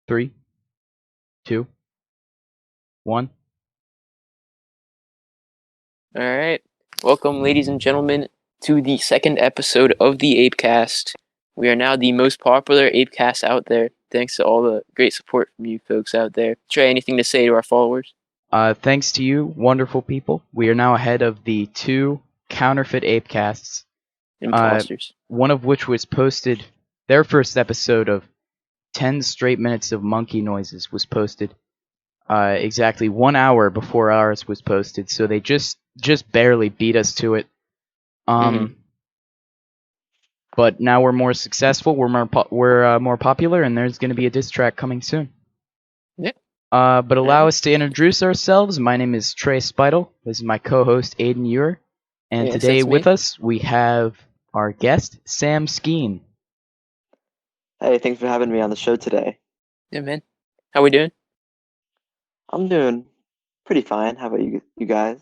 3, 2, 1. All right. Welcome, ladies and gentlemen, to the second episode of the Apecast. We are now the most popular Apecast out there, thanks to all the great support from you folks out there. Trey, anything to say to our followers? Thanks to you, wonderful people. We are now ahead of the 2 counterfeit Apecasts. Imposters. One of which was posted, their first episode of 10 straight minutes of monkey noises was posted exactly 1 hour before ours was posted, so they just barely beat us to it. But now we're more successful, we're more popular, and there's going to be a diss track coming soon. Yep. But allow us to introduce ourselves. My name is Trey Spidle. This is my co-host, Aiden Ewer. And Yes, today that's me. with us, we have our guest, Sam Skeen. Hey, thanks for having me on the show today. Yeah, man. How we doing? I'm doing pretty fine. How about you guys?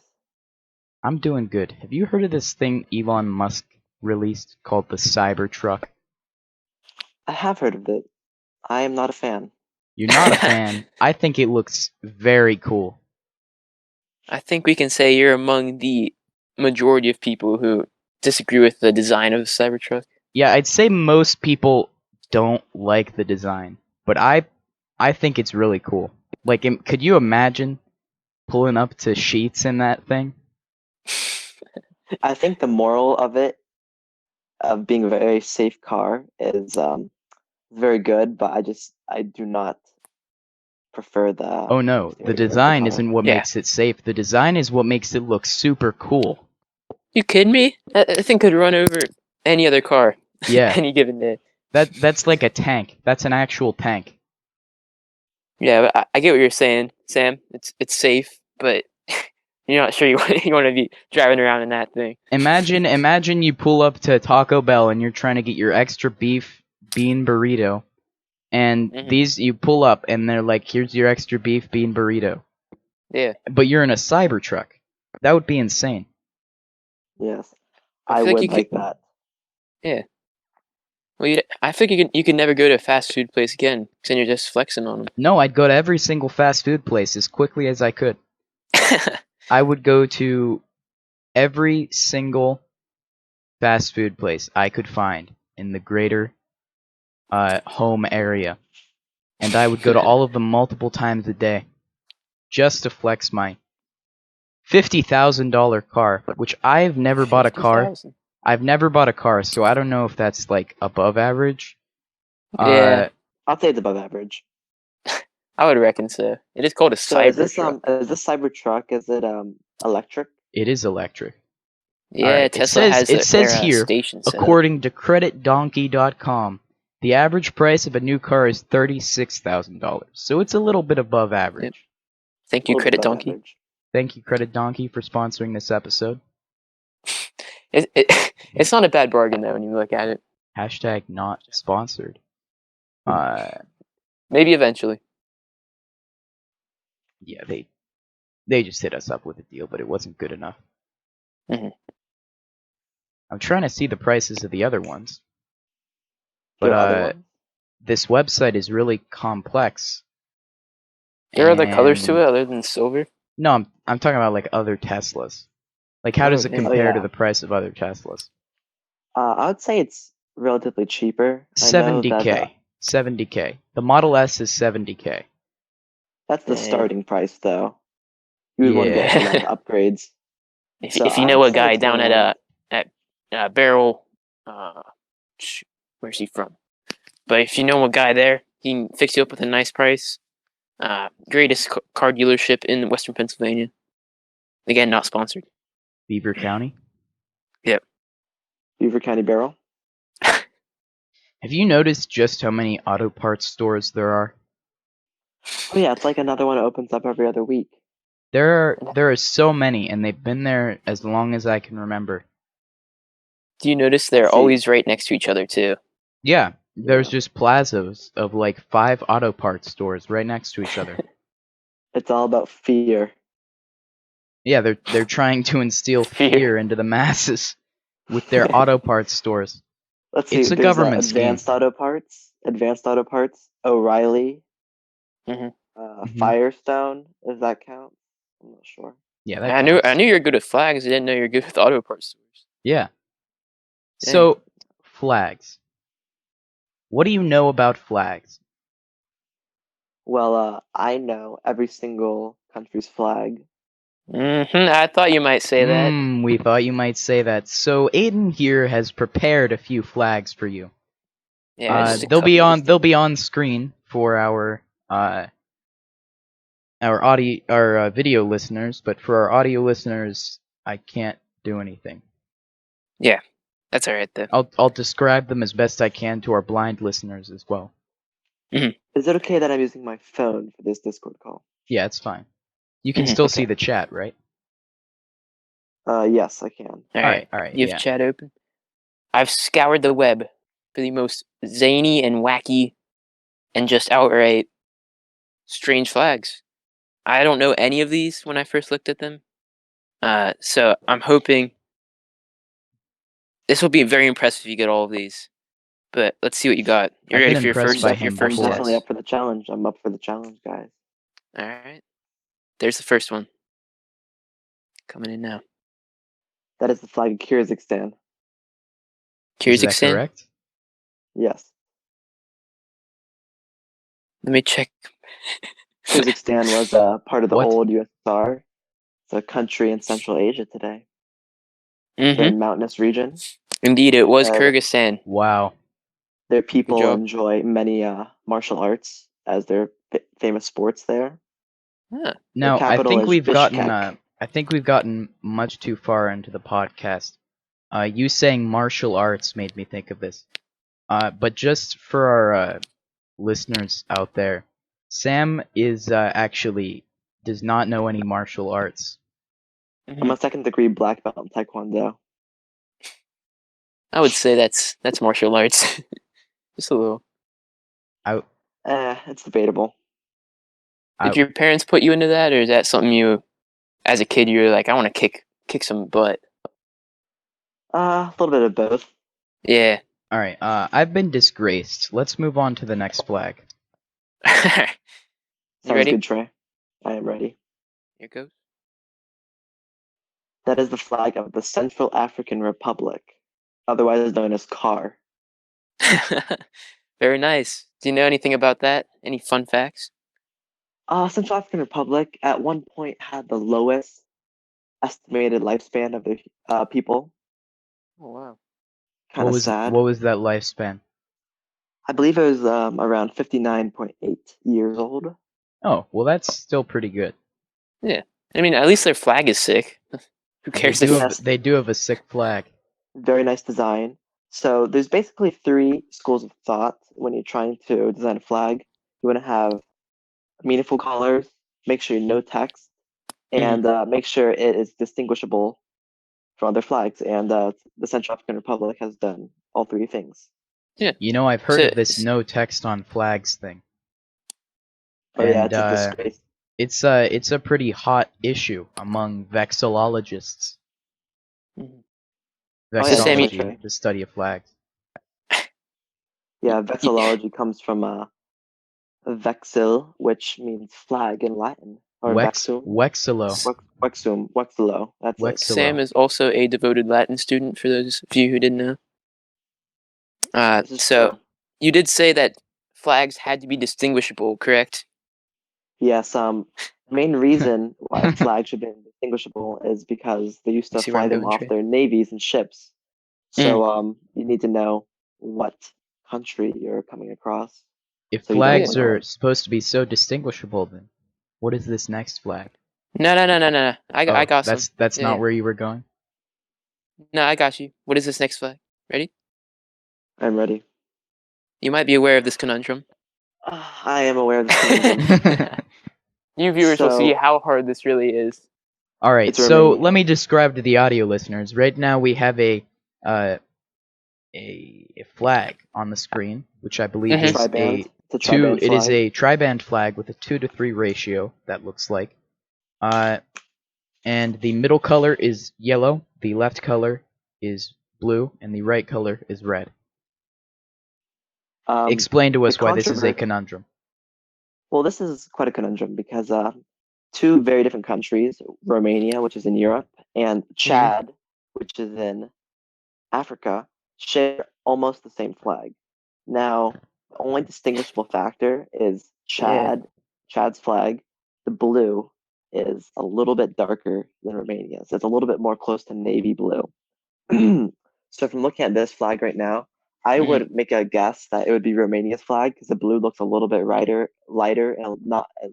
I'm doing good. Have you heard of this thing Elon Musk released called the Cybertruck? I have heard of it. I am not a fan. You're not a fan. I think it looks very cool. I think we can say you're among the majority of people who disagree with the design of the Cybertruck. Yeah, I'd say most people don't like the design, but I think it's really cool. Like, could you imagine pulling up to Sheets in that thing? I think the moral of it, of being a very safe car, is very good, but I do not prefer the... Oh no, the design isn't what makes it safe. The design is what makes it look super cool. You kidding me? That thing could run over any other car. Yeah. Any given day. That's like a tank. That's an actual tank. Yeah, but I get what you're saying, Sam. It's safe, but you're not sure you want to be driving around in that thing. Imagine you pull up to Taco Bell and you're trying to get your extra beef bean burrito, and you pull up and they're like, "Here's your extra beef bean burrito." Yeah. But you're in a Cybertruck. That would be insane. Yes, I would like like that. Yeah. Well, I think you can never go to a fast food place again, because then you're just flexing on them. No, I'd go to every single fast food place as quickly as I could. I would go to every single fast food place I could find in the greater home area. And I would go to all of them multiple times a day just to flex my $50,000 car, which I've never bought a car. I've never bought a car, so I don't know if that's like above average. Yeah. I'll say it's above average. I would reckon so. It is called a Cybertruck. Is this Cybertruck, is it electric? It is electric. Yeah, right. Tesla it says here, station according to creditdonkey.com, the average price of a new car is $36,000. So it's a little bit above average. Yep. Thank you, Credit Donkey. Average. Thank you, Credit Donkey, for sponsoring this episode. It's not a bad bargain, though, when you look at it. Hashtag not sponsored. Maybe eventually. Yeah, they just hit us up with a deal, but it wasn't good enough. Mm-hmm. I'm trying to see the prices of the other ones. But this website is really complex. There are other colors to it other than silver? No, I'm talking about like other Teslas. Like, how does it compare to the price of other Teslas? I would say it's relatively cheaper. $70K. $70K. The Model S is $70K. That's the starting price, though. You would want to get upgrades. If you know a guy down at Barrel, where's he from? But if you know a guy there, he can fix you up with a nice price. Greatest car dealership in Western Pennsylvania. Again, not sponsored. Beaver County? Yep. Beaver County Barrel? Have you noticed just how many auto parts stores there are? Oh yeah, it's like another one opens up every other week. There are so many, and they've been there as long as I can remember. Do you notice they're always right next to each other, too? Yeah, there's just plazas of like 5 auto parts stores right next to each other. It's all about fear. Yeah, they're trying to instill fear into the masses with their auto parts stores. Let's see, it's a government scheme. Advanced Auto Parts, O'Reilly, Mhm. Mhm. Firestone, does that count? I'm not sure. Yeah, that I counts. knew you were good with flags. I didn't know you were good with auto parts stores. Yeah. Dang. So, flags. What do you know about flags? Well, I know every single country's flag. I thought you might say that. We thought you might say that. So Aiden here has prepared a few flags for you. Yeah, just a They'll be couple. on screen for our video listeners, but for our audio listeners, I can't do anything. Yeah, that's all right though. I'll describe them as best I can to our blind listeners as well. Is it okay that I'm using my phone for this Discord call? Yeah, it's fine. You can still see the chat, right? Yes, I can. All right, You have yeah. chat open. I've scoured the web for the most zany and wacky and just outright strange flags. I don't know any of these when I first looked at them. So I'm hoping this will be very impressive if you get all of these. But let's see what you got. You I've ready been for your impressed first by your him I'm first before. definitely test? up for the challenge. I'm up for the challenge, guys. All right. There's the first one. Coming in now. That is the flag of Kyrgyzstan. Is that Kyrgyzstan. correct? Yes. Let me check. Kyrgyzstan was part of the What? old USSR. It's a country in Central Asia today. Mm-hmm. Very mountainous region. Indeed, it was Uh, Kyrgyzstan. Wow. Their people job. enjoy many martial arts as their famous sports there. Huh. Their Now, capital is Bishkek. I think we've gotten much too far into the podcast. You saying martial arts made me think of this. But just for our listeners out there, Sam is actually does not know any martial arts. I'm a second-degree black belt in Taekwondo. I would say that's martial arts. Just a little. It's debatable. I, Did your parents put you into that, or is that something you, as a kid, you were like, I want to kick some butt? A little bit of both. Yeah. all right. I've been disgraced. Let's move on to the next flag. You Sounds ready? good, Trey. I am ready. Here goes. That is the flag of the Central African Republic, otherwise known as CAR. Very nice. Do you know anything about that? Any fun facts? Central African Republic at one point had the lowest estimated lifespan of the people. Oh wow. Kind of sad. What was that lifespan? I believe it was around 59.8 years old. Oh, well, that's still pretty good. Yeah. I mean, at least their flag is sick. Who cares if Yes. They do have a sick flag. Very nice design. So there's basically three schools of thought when you're trying to design a flag. You want to have meaningful colors, make sure no text, and make sure it is distinguishable from other flags. And the Central African Republic has done all three things. Yeah. You know, I've heard of this no text on flags thing. Oh yeah, it's a disgrace. It's a pretty hot issue among vexillologists. Vexillology, the study of flags. Yeah, vexillology comes from vexil, which means flag in Latin, or vexum. Vexillo. Vexillo. That's it. Sam is also a devoted Latin student, for those of you who didn't know. So you did say that flags had to be distinguishable, correct? Yes. Main reason why flags should be distinguishable is because they used to fly them off their navies and ships. So you need to know what country you're coming across. If flags are supposed to be so distinguishable, then what is this next flag? No. I got some. That's not where you were going? No, I got you. What is this next flag? Ready? I'm ready. You might be aware of this conundrum. I am aware of this conundrum. You viewers will see how hard this really is. All right, so let me describe to the audio listeners. Right now we have a flag on the screen, which I believe is it is a tri-band flag with a 2-to-3 ratio, that looks like. And the middle color is yellow, the left color is blue, and the right color is red. Explain to us why this is a conundrum. Well, this is quite a conundrum because two very different countries, Romania, which is in Europe, and Mm-hmm. Chad, which is in Africa, share almost the same flag. Now, the only distinguishable factor is Yeah. Chad's flag, the blue, is a little bit darker than Romania's. It's a little bit more close to navy blue. So from looking at this flag right now, I Mm-hmm. would make a guess that it would be Romania's flag because the blue looks a little bit lighter, and not as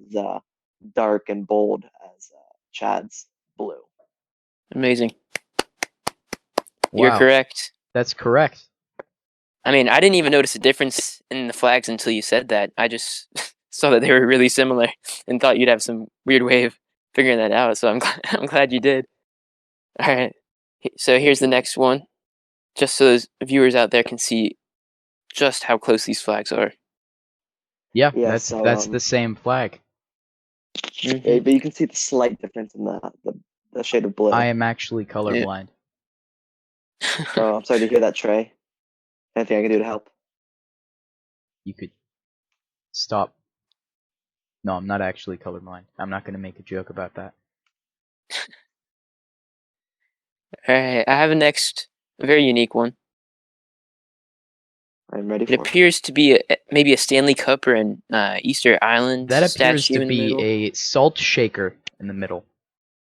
dark and bold as Chad's blue. Amazing. You're Wow, correct. that's correct. I mean, I didn't even notice a difference in the flags until you said that. I just saw that they were really similar and thought you'd have some weird way of figuring that out. So I'm glad you did. All right. So here's Thank the you. next one, just so those viewers out there can see just how close these flags are. Yeah, Yeah, so that's the same flag. Mm-hmm. but you can see the slight difference in the shade of I blue. am actually Yeah. colorblind. Oh, I'm sorry to hear that, Trey. Anything I can do to help? You could stop. No, I'm not actually colorblind. I'm not going to make a joke about that. All right. I have a next, a very unique one. I'm ready It for it. appears to be maybe a Stanley Cup or an Easter Island That appears to statue in the be middle. a salt shaker in the middle,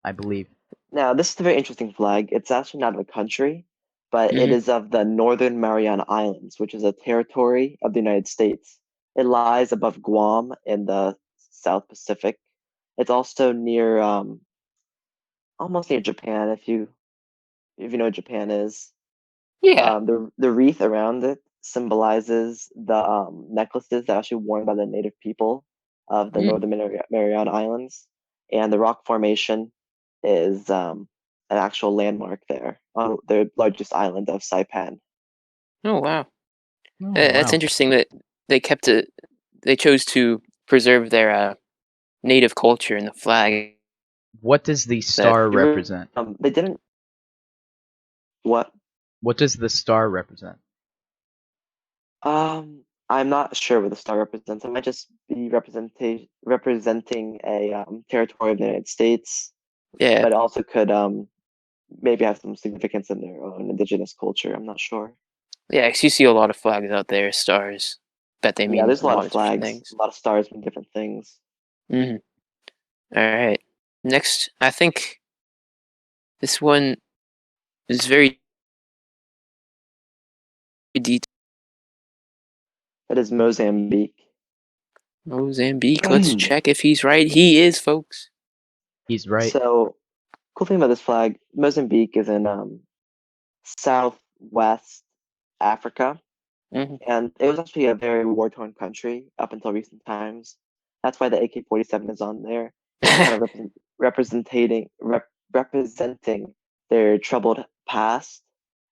I believe. Now, this is a very interesting flag. It's actually not of a country, but it Mm-hmm. is of the Northern Mariana Islands, which is a territory of the United States. It lies above Guam in the South Pacific. It's also near, almost near Japan, if you know what Japan is. Yeah. The wreath around it symbolizes the necklaces that are actually worn by the native people of the Mm. Northern Mariana Islands, and the rock formation is an actual landmark there on their largest island of Saipan. Oh wow. Oh, That's wow. interesting that they kept it. They chose to preserve their native culture in the flag. What does the That star represent? They didn't what? What does the star represent? I'm not sure what the star represents. It might just be representing a territory of the United States, yeah, but it also could maybe have some significance in their own indigenous culture. I'm not sure. yeah. 'Cause you see a lot of flags out there, stars. Bet they Yeah, mean there's a a lot lot of of different flags, things. a lot of stars mean different things. Hmm. All right. Next, I think this one is very detailed. That is Mozambique. Mozambique. Let's check if he's right. He is, folks. He's right. So, cool thing about this flag, Mozambique is in southwest Africa, Hmm. and it was actually a very war-torn country up until recent times. That's why the AK-47 is on there. It's kind of representing their troubled past,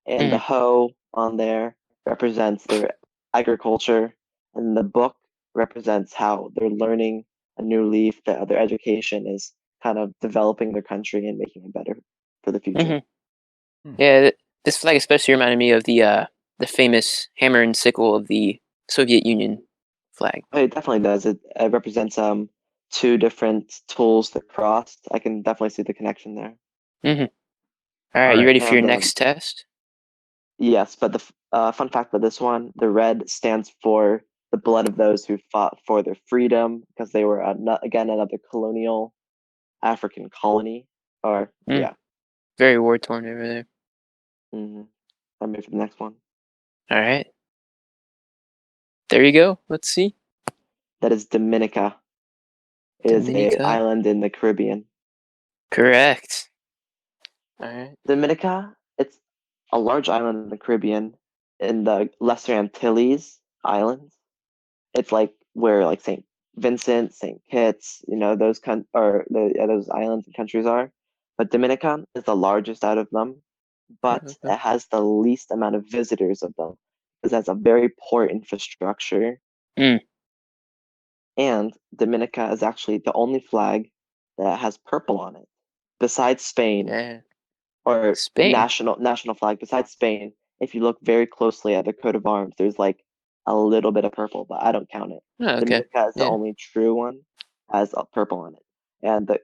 and the Hmm. hoe on there represents their agriculture, and the book represents how they're learning a new leaf, that their education is kind of developing their country and making it better for the future. Hmm. Yeah, this flag especially reminded me of the famous hammer and sickle of the Soviet Union flag. It definitely does. It represents two different tools that crossed. I can definitely see the connection there. Hmm. All All right, you right. ready for your And next test? yes, but the fun fact about this one, the red stands for the blood of those who fought for their freedom because they were again another colonial African colony. Or Mm, yeah, very war torn over there. I'm ready for the next one. All right, there you go. Let's see. That is Dominica. It is a Dominica. island in the Caribbean. Correct. All right. Dominica, it's a large island in the Caribbean in the Lesser Antilles Islands. It's like where like Saint Vincent, Saint Kitts, those islands and countries are. But Dominica is the largest out of them, but Okay. it has the least amount of visitors of them because it has a very poor infrastructure. Mm, And Dominica is actually the only flag that has purple on it, besides Spain, yeah. or Spain. national flag besides Spain. If you look very closely at the coat of arms, there's like a little bit of purple, but I don't count it. Oh, The okay. Meerkat is the Yeah. only true one has a purple on it, and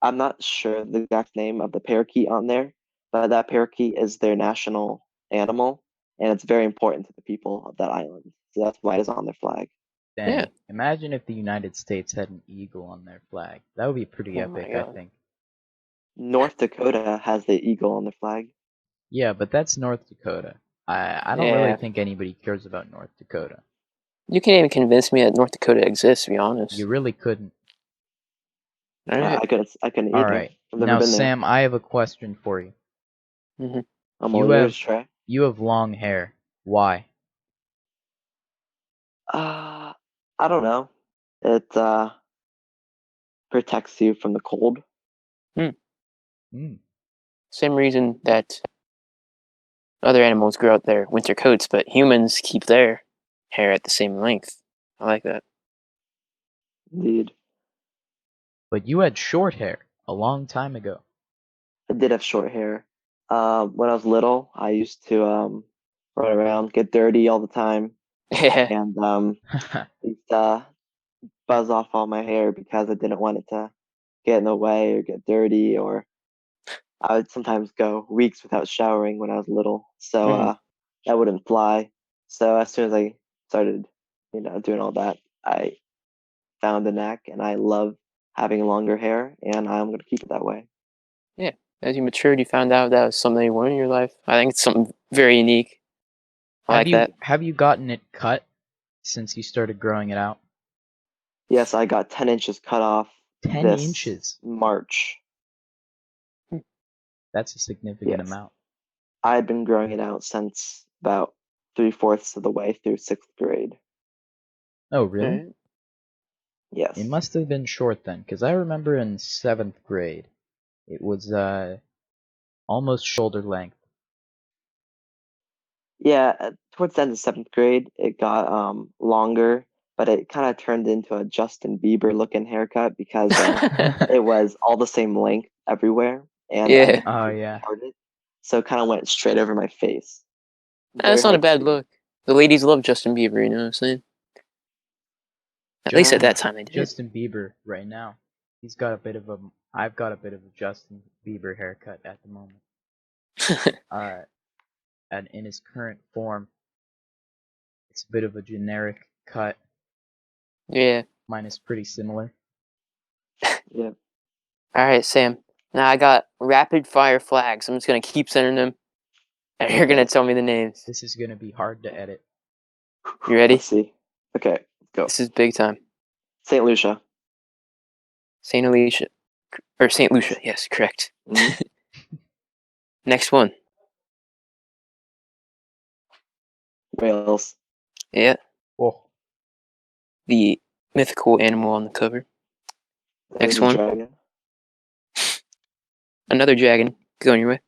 I'm not sure the exact name of the parakeet on there, but that parakeet is their national animal, and it's very important to the people of that island. So that's why it's on their flag. Yeah. Dang. Imagine if the United States had an eagle on their flag. That would be pretty Oh my epic, I god. think. North Dakota has the eagle on their flag. Yeah, but that's North Dakota. I don't really Yeah. think anybody cares about North Dakota. You can't even convince me that North Dakota exists, to be honest. You really couldn't. Alright. I couldn't either. Alright. I've never Now, been there. Sam, I have a question for you. Mm-hmm. I'm You all have yours, Trey. you have long hair. Why? Uh, I don't know. It protects you from the cold. Hmm. Same reason that other animals grow out their winter coats, but humans keep their hair at the same length. I like that. Indeed. But you had short hair a long time ago. I did have short hair. When I was little, I used to run around, get dirty all the time, Yeah. and used to buzz off all my hair because I didn't want it to get in the way or get dirty, or I would sometimes go weeks without showering when I was little, so Mm. that wouldn't fly. So as soon as I started, doing all that, I found the knack, and I love having longer hair, and I'm gonna keep it that way. Yeah. As you matured, you found out that was something you wanted in your life. I think it's something very unique. I like that. Have you gotten it cut since you started growing it out? Yes, I got 10 inches cut off 10 this inches. March. Hmm. That's a significant Yes, amount. I had been growing it out since about 3/4 of the way through 6th grade. Oh, really? Alright. It Yes. must have been short then, because I remember in 7th grade, it was almost shoulder length. Yeah, towards the end of 7th grade, it got longer, but it kind of turned into a Justin Bieber looking haircut because it was all the same length everywhere, and I Yeah. didn't Oh want yeah. to part it, so it kind of went straight over my face. Very That's not a hard to bad do. look. The ladies love Justin Bieber, you know what I'm saying? At least at Justin that time they did. Justin Bieber right now. I've got a bit of a Justin Bieber haircut at the moment. Uh, and in his current form, it's a bit of a generic cut. Yeah. Mine is pretty similar. Yeah. Alright, Sam. Now I got rapid fire flags. I'm just gonna keep sending them, and you're gonna Okay. tell me the names. This is gonna be hard to edit. You ready? Let's see. Okay, go. This is big time. St. Lucia. Saint Alicia. Or Saint Lucia, yes, correct. Hmm. Next one. Wales. Yeah. Oh, The mythical animal on the cover. That is Next a one. dragon. Another dragon. Going your way.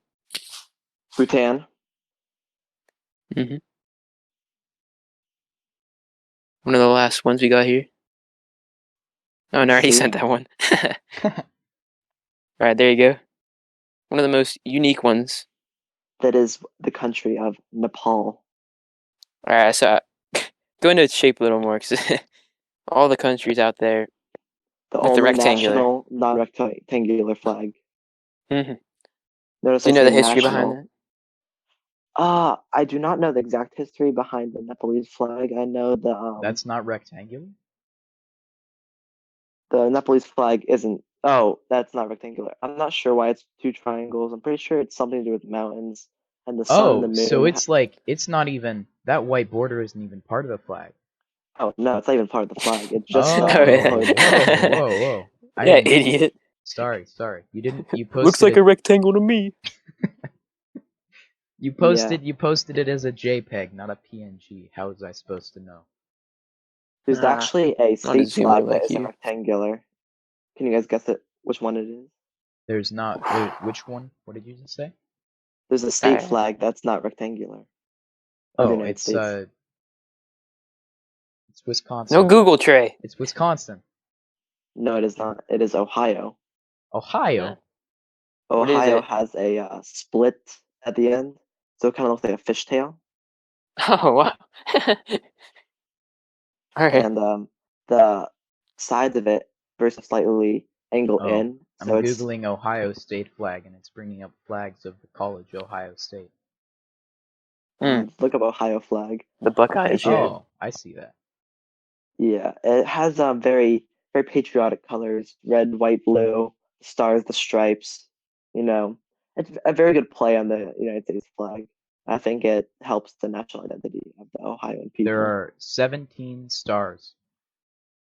Bhutan. Mm-hmm. One of the last ones we got here. Oh, and I Let's already see. sent that one. Alright, there you go. One of the most unique ones. That is the country of Nepal. Alright, so go into its shape a little more, because all the countries out there The with the only rectangular. national non-rectangular flag. Mm-hmm. Notice Do I you know say the history behind national. that? I do not know the exact history behind the Nepalese flag. I know that's not rectangular? the Nepalese flag isn't. Oh, that's not rectangular. I'm not sure why it's two triangles. I'm pretty sure it's something to do with mountains and the sun and the Oh, so moon. it's like it's not even that white border isn't even part of the flag. Oh no, it's not even part of the flag. It's just the Oh, yeah. Oh, colored whoa, rectangle. whoa, whoa. I Yeah, didn't idiot. sorry. You didn't you Looks posted like a it rectangle to me. Yeah, you posted it as a JPEG, not a PNG. How was I supposed to know? there's Ah, actually a I'll just state zoom in flag that like isn't you. rectangular. Can you guys guess which one it is? There's not which one? What did you just say? There's a state Alright. flag that's not rectangular of the Oh, United States. it's No Wisconsin. Google tray. It's Wisconsin. No, it is not. It is Ohio. Huh? Ohio. What is Ohio it? has a split at the end, so it kind of looks like a fishtail. Oh, wow. All right. and the sides of it very slightly angle Oh, in, I'm so it's googling Ohio State flag, and it's bringing up flags of the college Ohio State. look up Ohio flag. The Buckeyes. Okay. Yeah. Oh, I see that. Yeah, it has very very patriotic colors: red, white, blue, the stars, the stripes. You know, it's a very good play on the United States flag. I think it helps the national identity of the Ohioan There people. are 17 stars.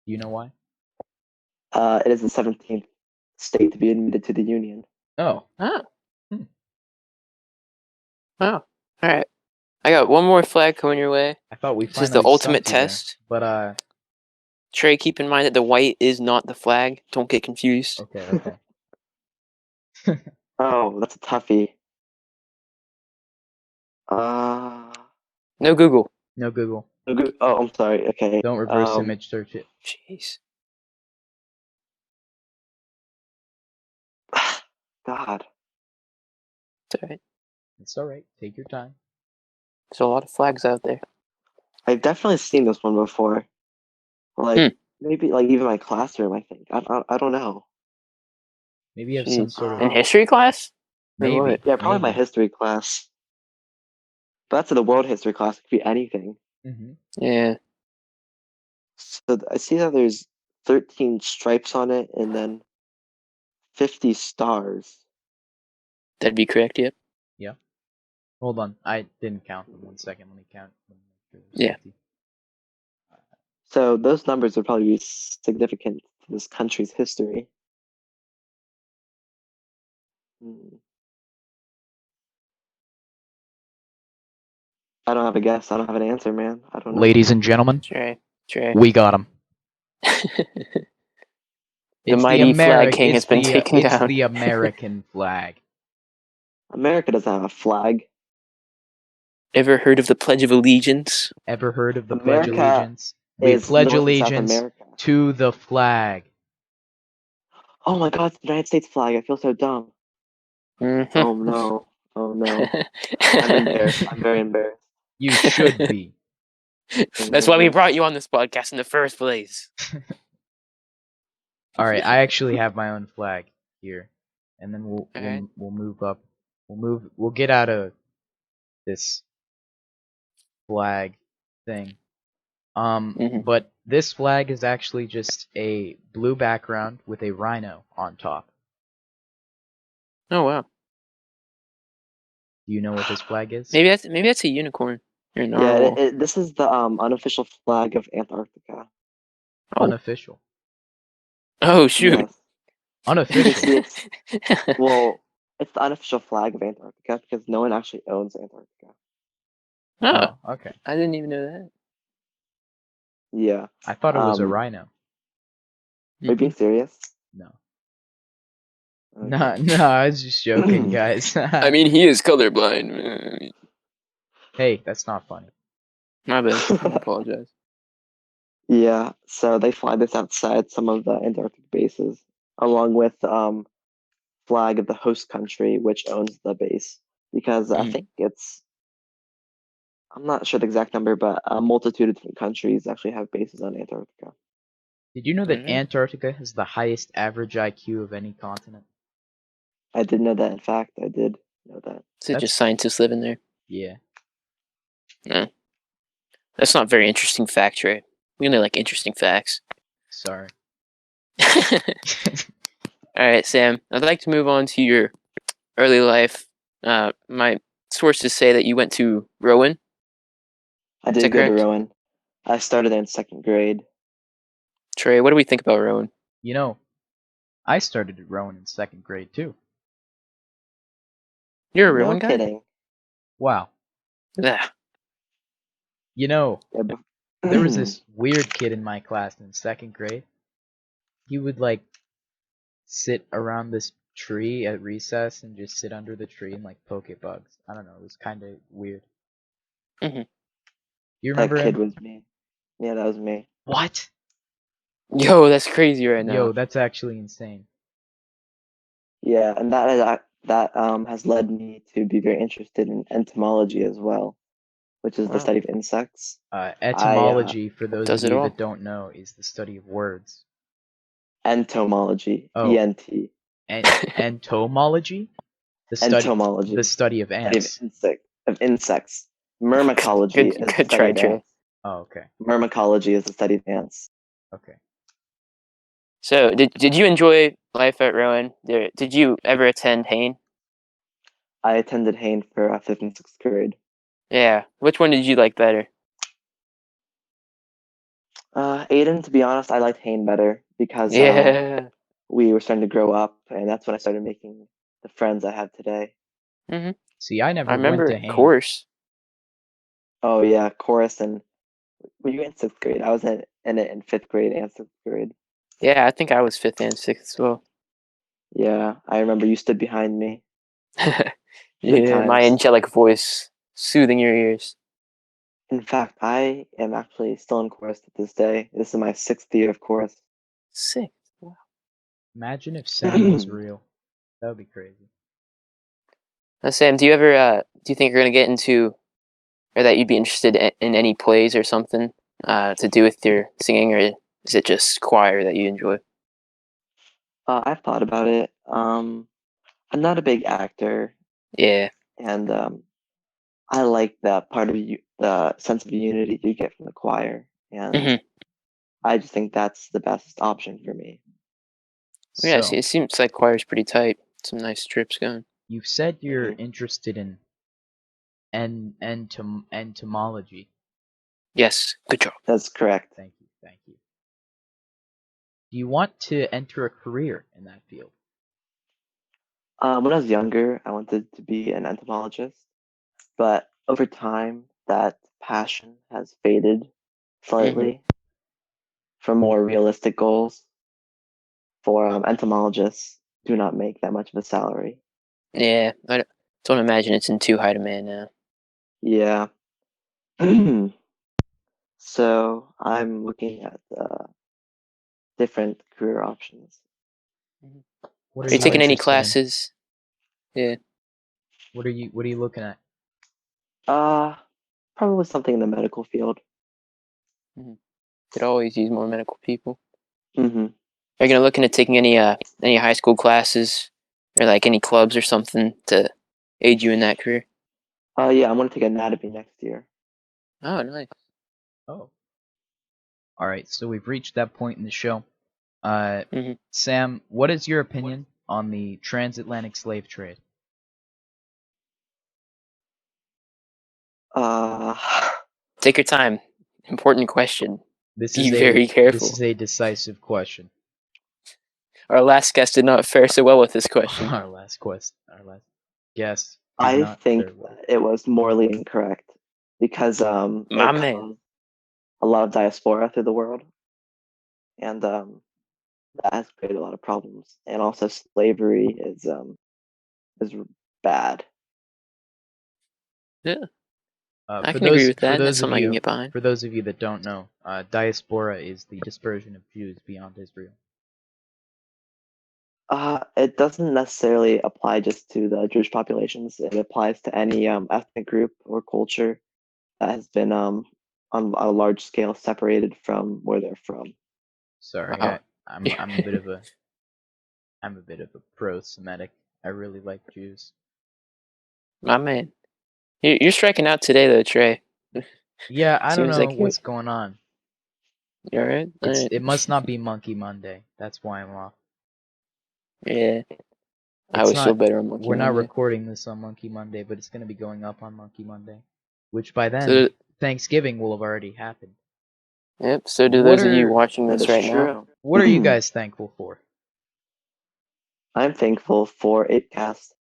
Do you know why? It is the 17th state to be admitted to the Union. Oh, Oh. Hmm. Oh. All right. I got one more flag coming your way. I thought we This is the finally ultimate stumped you there. test. But Trey, keep in mind that the white is not the flag. Don't get confused. okay. Oh, that's a toughie. Uh, No Google. No Google. oh, I'm sorry. Okay. Don't reverse image search it. Jeez. God, It's all right. It's all right. Take your time. There's a lot of flags out there. I've definitely seen this one before. Like maybe like even my classroom. I think I don't know. Maybe you have some Jeez. sort of In history class? Or maybe. what? Yeah, probably my Maybe. history class. But that's in the world history class. It could be anything. Hmm. Yeah. So I see that there's 13 stripes on it and then 50 stars. That'd be correct, yep. Yeah. Hold on. I didn't count them. 1 second. Let me count. Let me make sure there's Yeah. 50. So those numbers would probably be significant to this country's history. Hmm. I don't have a guess. I don't have an answer, man. I don't know. Ladies and gentlemen, Trey. we got him. The mighty flag king has been taken It's down. the American flag. America doesn't have a flag. Ever heard of the Pledge of Allegiance? Ever heard of the Pledge of America Allegiance? We is pledge North and South allegiance America. to the flag. Oh my God, it's the United States flag. I feel so dumb. Mm-hmm. Oh no. Oh no. I'm embarrassed. I'm very embarrassed. You should be. That's why we brought you on this podcast in the first place. All right, I actually have my own flag here, and then Alright. we'll move up. We'll get out of this flag thing. Mhm. But this flag is actually just a blue background with a rhino on top. Oh wow. Do you know what this flag is? Maybe that's a unicorn. Or a Yeah, narwhal. this is the unofficial flag of Antarctica. Oh. Unofficial. Oh shoot. Yes. You Unofficial. see, it's it's the unofficial flag of Antarctica because no one actually owns Antarctica. Oh. Oh, okay. I didn't even know that. Yeah. I thought it was a Um, rhino. are you being serious? No. Okay. No, I was just joking, guys. I mean, he is colorblind. Hey, that's not funny. My bad. I apologize. Yeah, so they fly this outside some of the Antarctic bases, along with flag of the host country, which owns the base, because I Mhm. think I'm not sure the exact number, but a multitude of different countries actually have bases on Antarctica. Did you know that Alright. Antarctica has the highest average IQ of any continent? I did know that. In fact, I did know that. So That's just scientists living there. yeah. No. That's not very interesting fact, right? We only like interesting facts. Sorry. Alright, Sam. I'd like to move on to your early life. My sources say that you went to Rowan. I Is that did go to correct? Rowan. I started there in second grade. Trey, what do we think about Rowan? You know, I started rowing in second grade too. You're a No Rowan guy? kidding. Wow. Yeah. You know, Yeah, there was this weird kid in my class in second grade. He would like sit around this tree at recess and just sit under the tree and like poke at bugs. I don't know. It was kind of weird. Mhm. You that remember kid him? was me. Yeah, that was me. What? Yo, that's crazy right now. Yo, that's actually insane. Yeah, and that has led me to be very interested in entomology as well. which is the Wow. study of insects. Etymology, for those Does of it you all? that don't know, is the study of words. Entomology, Oh. ENT. Entomology, Entomology, the study of study ants. of insects. Myrmecology is the Good study try, of Trey. ants. Oh, okay. Myrmecology is the study of ants. Okay. So, did you enjoy life at Rowan? Did you ever attend Hain? I attended Hain for 5th and 6th grade. Yeah. Which one did you like better? Aiden, to be honest, I liked Hain better because Yeah. we were starting to grow up, and that's when I started making the friends I have today. Hmm. See, I I never went remember to Hain. chorus. Oh yeah, chorus, and were you in 6th grade? I was in it in 5th grade and 6th grade. Yeah, I think I was 5th and 6th as well. Yeah, I remember you stood behind me. Good Yeah, my times. angelic voice soothing your ears. In fact, I am actually still in chorus to this day. This is my 6th year of chorus. Sick. Wow. Imagine if Sam was real. That would be crazy. Now, Sam, do you think you're gonna get into, or that you'd be interested in any plays or something to do with your singing, or is it just choir that you enjoy? I've thought about it. I'm not a big actor, Yeah. and I like that part of you, the sense of unity you get from the choir, and Hmm. I just think that's the best option for me. Yeah. So, It seems like choir's pretty tight. Some nice trips going. you've said you're Mhm. interested in entomology. Yes. Good job. That's correct. Thank you. Thank you. Do you want to enter a career in that field? When I was younger, I wanted to be an entomologist, but over time, that passion has faded Hmm. slightly for more realistic goals. For entomologists, do not make that much of a salary. Yeah. Don't imagine it's in too high demand now. Yeah. So I'm looking at different career options. Mhm. What are Are you you taking any interested in? classes? Yeah. What are you looking at? Uh, Probably something in the medical field. Hmm. Could always use more medical people. Hmm. Are you gonna look into taking any high school classes or like any clubs or something to aid you in that career? Yeah, I'm gonna take anatomy next year. Oh, nice. Oh. All right, so we've reached that point in the show. Hmm. Sam, what is your opinion on the transatlantic slave trade? Uh, Take your time. Important question. This Be is very careful. a decisive question. Our last guest did not fare so well with this question. Our last guest did I not fare think well. that it was morally incorrect because My it man. caused a lot of diaspora through the world, and that has created a lot of problems. And also, slavery is bad. Yeah, I can agree with that. That's something I can get behind. For those of you that don't know, diaspora is the dispersion of Jews beyond Israel. It doesn't necessarily apply just to the Jewish populations. It applies to any ethnic group or culture that has been on a large scale separated from where they're from. Sorry, Wow. I'm a bit of a pro-Semitic. I really like Jews. My man. You're striking out today, though, Trey. Yeah, I don't Seems know like what's going on. you're all right. All right. It must not be Monkey Monday. That's why I'm off. Yeah. I It's always feel not. better on Monkey We're not Monday. recording this on Monkey Monday, but it's going to be going up on Monkey Monday, which by then So, Thanksgiving will have already happened. yep. So do What those of you are watching That this is right now. true. what are you guys thankful for? I'm thankful for Apecast.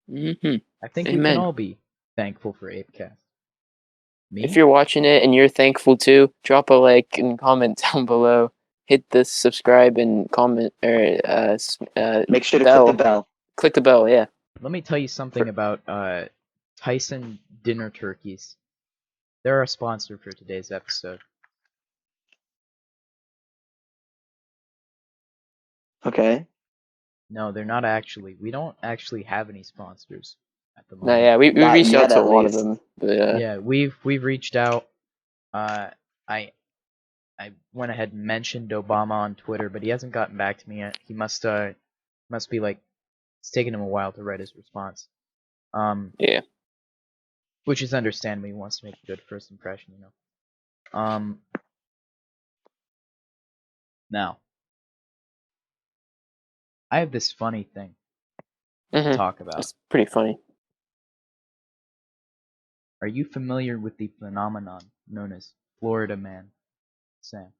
Hmm. I think we can Amen. all be thankful for Apecast. If Me? you're watching it and you're thankful too, drop a like and comment down below. Hit the subscribe and comment or Make sure to click the bell. bell. Click the bell. Yeah. Let me tell you something For, about Tyson dinner turkeys. They're our sponsor for today's episode. okay. No, they're not actually. We don't actually have any sponsors at the No, moment. yeah, we Not reached out yet, to a at lot of least. them, but Yeah, we've reached out. I went ahead and mentioned Obama on Twitter, but he hasn't gotten back to me yet. He must be like it's taken him a while to write his response. yeah. Which is understandable. He wants to make a good first impression, you know. Now, I have this funny thing to talk about. It's pretty funny. Are you familiar with the phenomenon known as Florida Man, Sam?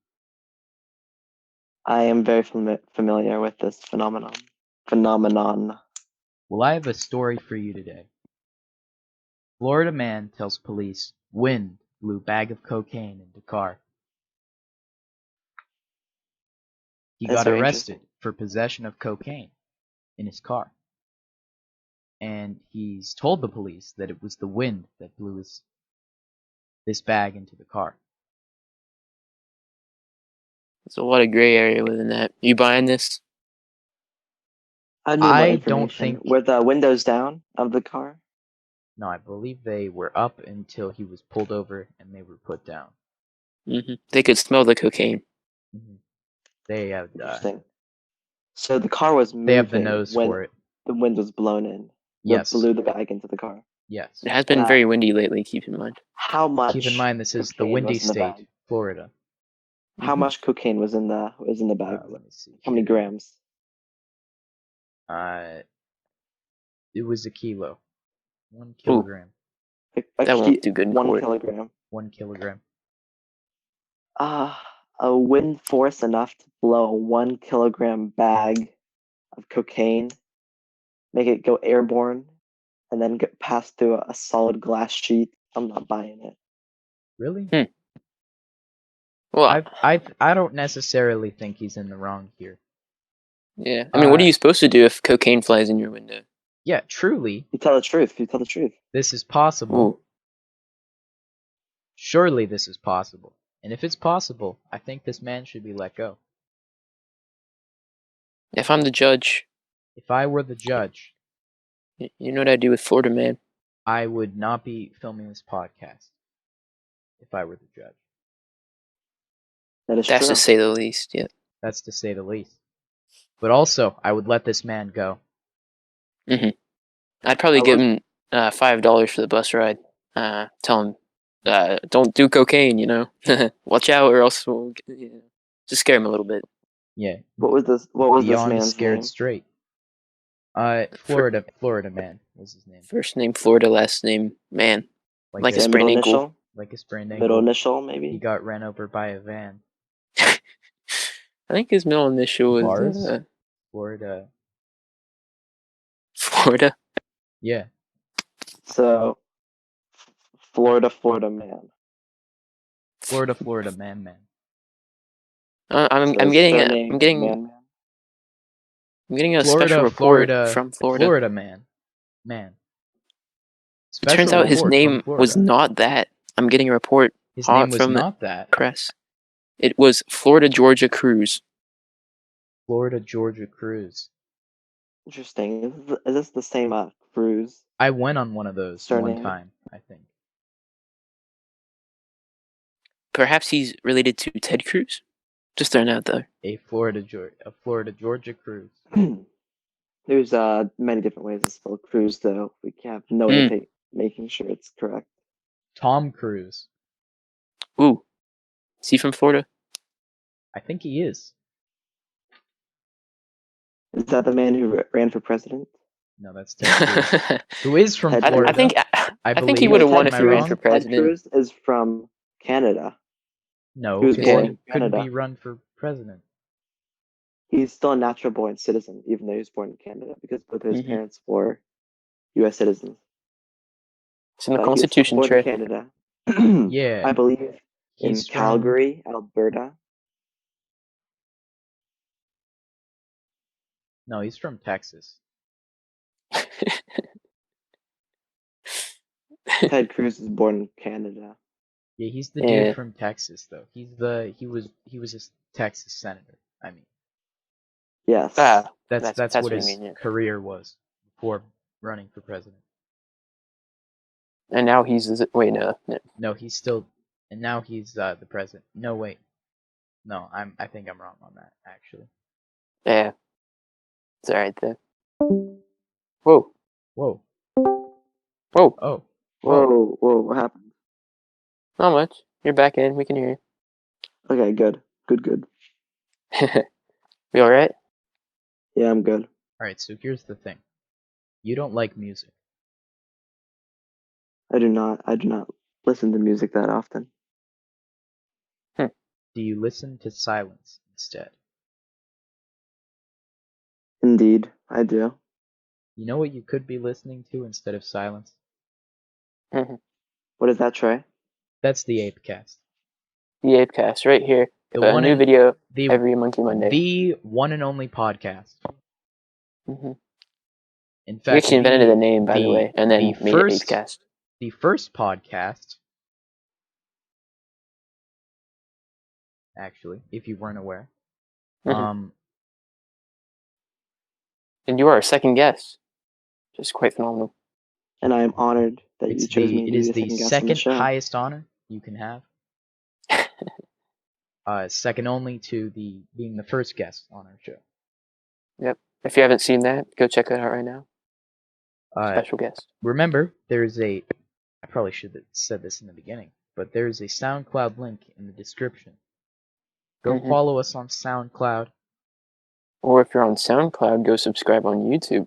I am very familiar with this phenomenon. Well, I have a story for you today. Florida man tells police wind blew bag of cocaine into car. He That's got very arrested interesting. for possession of cocaine in his car. And he's told the police that it was the wind that blew this bag into the car. There's a lot of gray area within that. You buying this? I need more I don't information. think... Were the windows down of the car? No, I believe they were up until he was pulled over and they were put down. They could smell the cocaine. They have Interesting. So the car was they have the moving nose when for it. the wind was blown in. Yes. Blew the bag into the car. Yes. It has been very windy lately, keep in mind. How much? Keep in mind this is the cocaine windy was in the state, bag? Florida. How much cocaine was in the bag? Let me see. How many here. grams? It was a kilo. 1 kilogram. That won't do good in 1 court. kilogram. 1 kilogram. A wind force enough to blow a 1 kilogram bag of cocaine, make it go airborne, and then pass through a solid glass sheet. I'm not buying it. Really? Well, I don't necessarily think he's in the wrong here. yeah. I mean, what are you supposed to do if cocaine flies in your window? Yeah, truly, You tell the truth. You tell the truth. this is possible. Ooh. Surely this is possible. And if it's possible, I think this man should be let go. If I'm the judge, If I were the judge, you know what I'd do with Florida Man? I would not be filming this podcast. If I were the judge. That is That's true. to say the least, yeah. That's to say the least. But also, I would let this man go. I'd probably give him $5 for the bus ride. Tell him, don't do cocaine, you know? Watch out or else we'll just scare him a little bit. Yeah. What was this Beyond man's scared name? straight. Florida man was his name. First name Florida, last name Man. Like a sprained ankle. Initial? Like a sprained Middle ankle. initial, maybe? He got ran over by a van. I think his middle initial was Bars? Florida. Florida. Yeah. So, Florida man. Florida man. I'm So his getting surname is Man. I'm getting a Florida, special report from Florida. Florida man. Man. It turns out his report from name was Florida. not that. I'm getting a report His name was from not the that. press. It was Florida Georgia Cruz. Florida Georgia Cruz. Interesting. Is this the same Cruz? I went on one of those Surname? one time, I think. Perhaps he's related to Ted Cruz. Just throwing out there. A Florida Georgia Cruz. There's many different ways to spell Cruz, though. We have no way of making sure it's correct. Tom Cruise. Ooh. Is he from Florida? I think he is. Is that the man who ran for president? No, that's Ted Cruz. Who is from Ted Florida? I think he would have won if he ran for president. Ted Cruz is from Canada. No, He was because born he in couldn't Canada. be run for president. He's still a natural born citizen, even though he was born in Canada, because both of his parents were U.S. citizens. It's in the Constitution, Trey. Canada. Yeah. I believe He's in Calgary, Alberta. No, he's from Texas. Ted Cruz is born in Canada. Yeah, he's the dude from Texas, though. He was a Texas senator. I mean, yes. That's what his mean, yeah. career was before running for president. And now he's wait no. No, he's still, and now he's the president. No, wait. No, I think I'm wrong on that actually. Yeah, it's all right then. Whoa, Whoa. whoa, Oh. Whoa, whoa, what happened? not much. You're back in. We can hear Okay, good. Good. you. You all right? Yeah, I'm good. All right. So here's the thing. You don't like music. I do not listen to music that often. Do you listen to silence instead? Indeed, I do. You know what you could be listening to instead of silence? What is that, Trey? That's the Apecast. The Apecast right here. The A one new and video the every Monkey Monday. the one and only podcast. Mm-hmm. In We fact, actually invented the name, by the way, and then made it Apecast. The first podcast, actually, if you weren't aware, And you are our second guest. Just quite phenomenal. And I am honored that you chose me to it be is the the second guest on the second show. highest honor you can have. Second only to being the first guest on our show. Yep. If you haven't seen that, go check it out right now. Special guest. Remember, I probably should have said this in the beginning, but there's a SoundCloud link in the description. Go follow us on SoundCloud. Or if you're on SoundCloud, go subscribe on YouTube.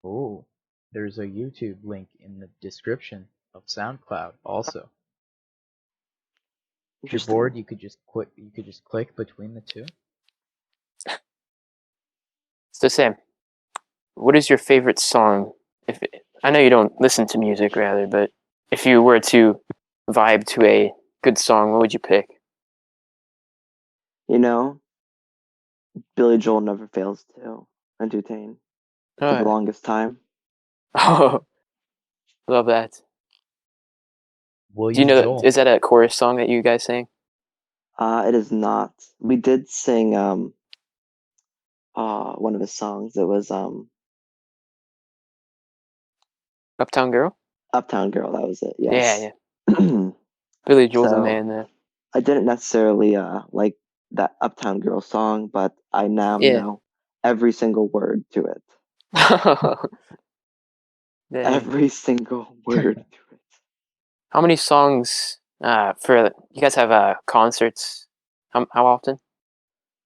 Oh, there's a YouTube link in the description of SoundCloud also. If you're bored, you could just click between the two. So Sam, what is your favorite song? I know you don't listen to music, rather, but if you were to vibe to a good song, what would you pick? You know, Billy Joel never fails to entertain for the longest time. Oh, love that. William Do you know Joel. Is that a chorus song that you guys sing? It is not. We did sing one of his songs. It was Uptown Girl? Uptown Girl, that was it. Yeah, Yes. yeah. Billy Joel's a So man there. I didn't necessarily like that Uptown Girl song, but I now Yeah. know every single word to it. Dang. Every single word to it. How many songs for you guys have concerts? How often?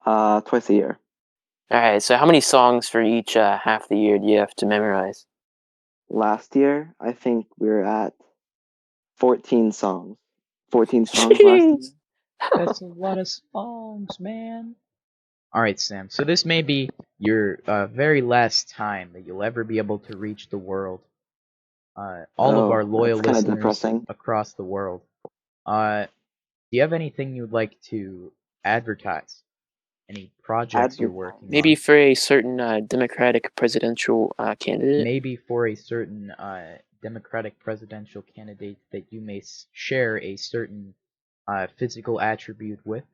Twice a year. All right, so how many songs for each half the year do you have to memorize? Last year, I think we were at 14 songs. 14 songs last year. That's a lot of songs, man. Alright, Sam, so this may be your very last time that you'll ever be able to reach the world. All of our loyal that's kinda listeners depressing. across the world. Do you have anything you'd like to advertise? Any projects you're working Maybe on? for a certain Democratic presidential candidate? Maybe for a certain Democratic presidential candidate that you may share a certain physical attribute with?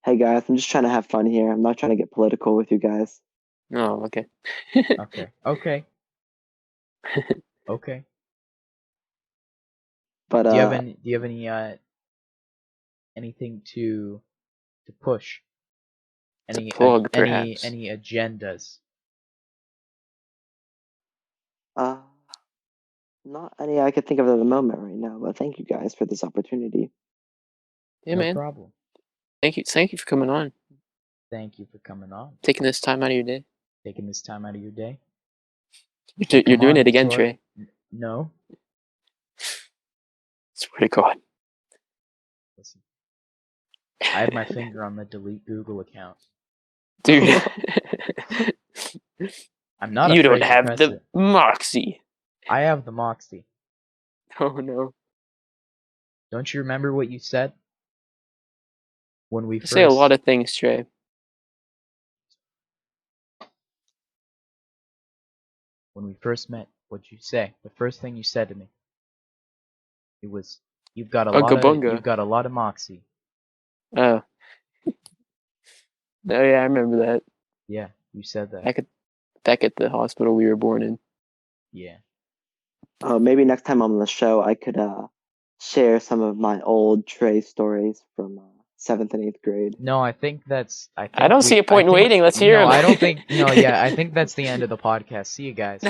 Hey guys, I'm just trying to have fun here. I'm not trying to get political with you guys. Oh, okay. Okay. Okay. But Do you have any anything to push? Any plug, perhaps. any agendas? not any I could think of at the moment right now, but thank you guys for this opportunity. Yeah, No man. problem. Thank you for coming on. Thank you for coming on. Taking this time out of your day. Taking this time out of your day. You're doing it again, Trey. No. Swear to God. Listen. I have my finger on the delete Google account. Dude. I'm not You afraid don't to have press the it. moxie. I have the moxie. Oh no. Don't you remember what you said? When we You say a lot of things, Trey. When we first met, what'd you say? The first thing you said to me. It was, you've got a lot of moxie. Oh. Oh yeah, I remember that. Yeah, you said that. Back at the hospital we were born in. Yeah. Maybe next time I'm on the show, I could share some of my old Trey stories from 7th and 8th grade. No, I think that's. I don't see a point in waiting. Let's hear No, him. I don't think. No, yeah, I think that's the end of the podcast. See you guys.